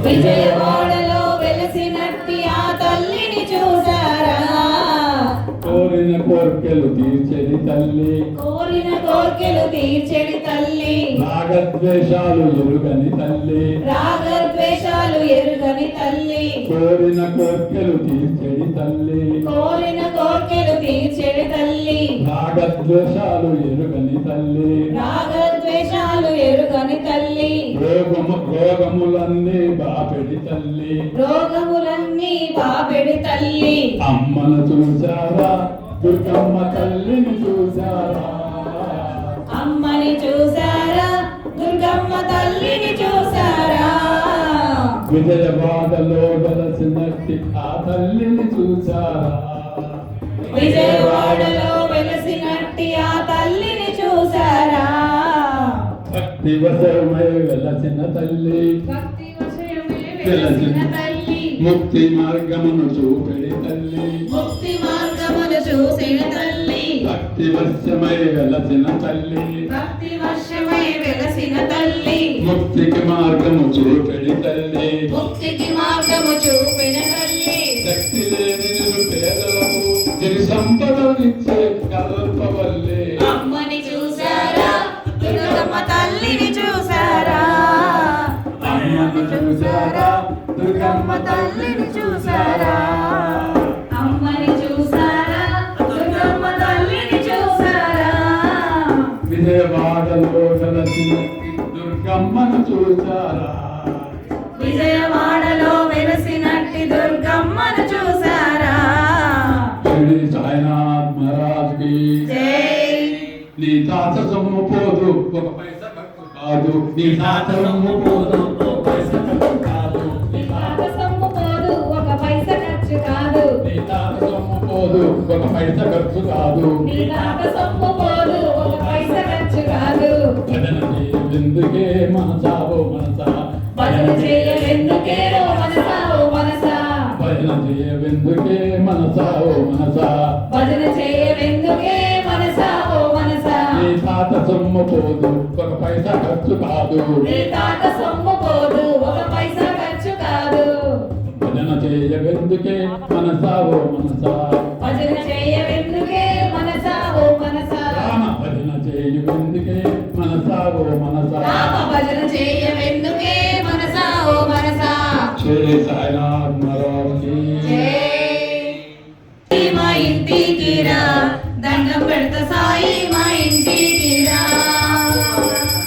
విజయవాడలో వెలసినట్టి ఆ తల్లిని చూసారా? కోరిన కోర్కెలు తీర్చెడి తల్లి, కోరిన కోర్కెలు తీర్చెడి తల్లి, రాగద్వేషాలు ఎరుగని తల్లి, రాగద్వేషాలు ఎరుగని తల్లి, కోరిన కోర్కెలు తీర్చెడి తల్లి, కోరిన కోర్కెలు తీర్చెడి తల్లి, రాగద్వేషాలు ఎరుగని తల్లి, రాగద్వేషాలు ఎరుగని తల్లి, రోగములన్నీ బాపెడి తల్లి, రోగములన్నీ బాపెడి తల్లి. అమ్మను చూసారా, దుర్గమ్మ తల్లిని చూసారా? అమ్మని చూసారా, దుర్గమ్మ తల్లిని చూసారా? విజయవాడలో వెలసినట్టి ఆ తల్లిని చూసారా? విజయవాడలో వెలసినట్టి ఆ తల్లిని చూసారా? భక్తి వశమై వెలసిన తల్లి, భక్తి వశమై వెలసిన తల్లి, ముక్తి మార్గమును చూపెడి తల్లి, ముక్తి మార్గమును చూసిన తల్లి, భక్తి వశమై వెలసిన తల్లి, భక్తి వశమై వెలసిన తల్లి, ముక్తికి మార్గము చూపెడి తల్లి, ముక్తికి మార్గము చూపిన తల్లి, శక్తి లేని నిరుపేదలకు తిరి సంపదనిచ్చే కల్పవల్లి. అమ్మని చూసారా, దుర్గమ్మ తల్లిని చూసారా? అమ్మను చూసారా, దుర్గమ్మ తల్లిని చూసారా? అమ్మని చూసారా, దుర్గమ్మ తల్లిని చూసారా? విజయవాడలో వెలసినట్టి దుర్గమ్మను చూసారా? విజయవాడలో వెలసినట్టి దుర్గమ్మను చూసారా? షిరిడి సాయినాథ్ మహారాజ్కి జై. నీ తాత సొమ్ము పోదు ఒక పైసా ఖర్చు కాదు, నీ తాత సొమ్ము పోదు ఒక పైసా ఖర్చు కాదు, నీ తాత సొమ్ము పోదు ఒక పైసా ఖర్చు కాదు, నీ తాత సొమ్ము పోదు ఒక పైసా ఖర్చు కాదు, నీ తాత సొమ్ము పోదు ఒక పైసా ఖర్చు కాదు. భజన చేయవెందుకే మనసావో మనసా, భజన చేయవెందుకే ఓ మనసా ఓ మనసా, భజన చేయవెందుకే మనసావో మనసా, భజన చేయవెందుకే మనసా ఓ మనసా. నీ తాత సొమ్ము పోదు ఒక పైసా ఖర్చు కాదు, నీ తాత సొమ్ము పోదు ఒక పైసా ఖర్చు కాదు. భజన చేయవెందుకే మనసావో మనసా, భజన చేయవెందుకే మనసా ఓ మనసా, రామ భజన చేయవెందుకే మనసావో మనసా. రామ భజన చేయవెందుకే మనసా ఓ మనసా. షిరిడి సాయినాథ్ మహారాజ్కి జై. మా ఇంటికి రా, దండం పెడతా సాయి మా ఇంటికి రా.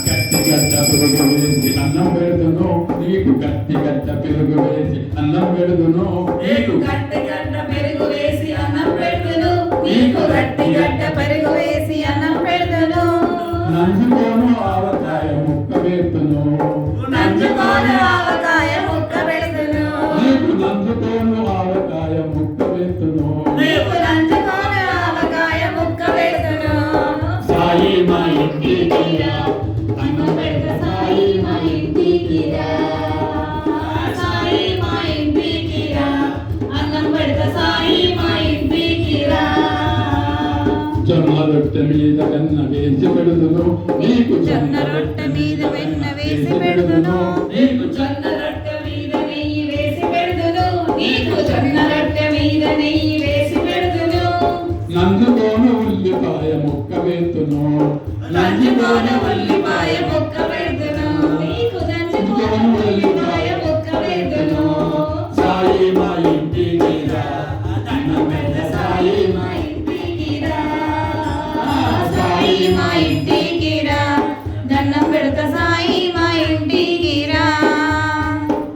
గట్టి గడ్డ పెరుగు వేసి అన్నం పెడుదును నీకు, గట్టి గడ్డ పెరుగు వేసి అన్నం పెడుదును నీకు, గట్టి గడ్డ పెరుగు వేసి అన్నం పెడుదును నీకు, గట్టి గడ్డ పెరుగు వేసి అన్నం పెడుదును. నంజుకోను ఆవకాయ ముక్క వేస్తును, నంజుకోను ఆవకాయ ముక్క పెడుదును నీకు నంజుకోను ఆవకాయ ముక్క వేస్తును. నీకు, నంజుకోను ఆవకాయ ముక్క పెడుదును. సాయి మా ఇంటికి రా, అన్నం పెడతా సాయి మా ఇంటికి రా. సాయి మా ఇంటికి రా, అన్నం పెడతా సాయి మా ఇంటికి రా. జొన్న రొట్టె మీద వెన్న వేసి పెడుదును నీకు, జొన్న రొట్టె మీద వెన్న వేసి పెడుదును నీకు, జొన్న రొట్టె మీద నెయ్యి వేసి పెడుదును నీకు, జొన్న రొట్టె మీద నెయ్యి వేసి పెడుదును. నంజుకోను ఉల్లిపాయ ముక్క వేస్తును, నంజుకోను ఉల్లిపాయ ముక్క పెడుదును నీకు, నంజుకోను ఉల్లిపాయ ముక్క పెడుదును. సాయి మా ఇంటికి రా, అన్నం పెడతా సాయి మా ఇంటికి రా. సాయి మా ఇంటికి రా, దండం పెడతా సాయి మా ఇంటికి రా.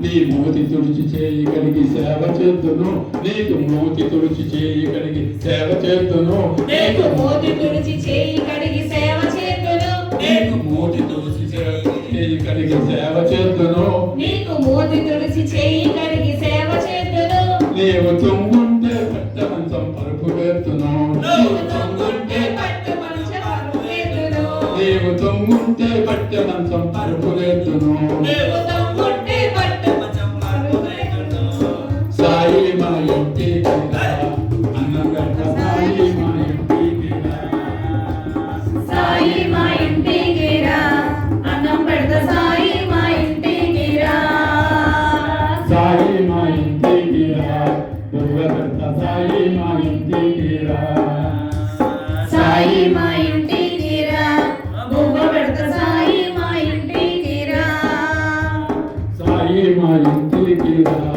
నీ మూతి తుడిచి చేయి కడిగి సేవ చేద్దును నీకు, మూతి తుడిచి చేయి కడిగి సేవ చేద్దును నీకు, మోతి తుడిచి చేయి కడిగి సేవ చేతును నీకు, మూతి తుడిచి చేయి కడిగి సేవ చేద్దును నీకు, మోతి తుడిచి చేయి కడిగి సేవ చేతును. నీవు తుంగుంటే పట్ట మంచం పరుపు వేస్తును, నీవు తొంగుంటే పట్టు మంచం పరుపు వేతును. నీవు తుంగుంటే పట్ట మంచం పరుపు వేస్తును. నీవు తొంగుంటే పట్టు మంచం పరుపు వేతును. సాయి మా ఇంటికి రా, అన్నం పెడతా సాయి మా ఇంటికి రా. సాయి మా ఇంటికి రా, అన్నం పెడతా సాయి మా ఇంటికి రా. ఇంటికి రా. సాయి మా ఇంటికి రా, బువ్వ పెడతా సాయి మా ఇంటికి రా. సాయి మా ఇంటికి రా.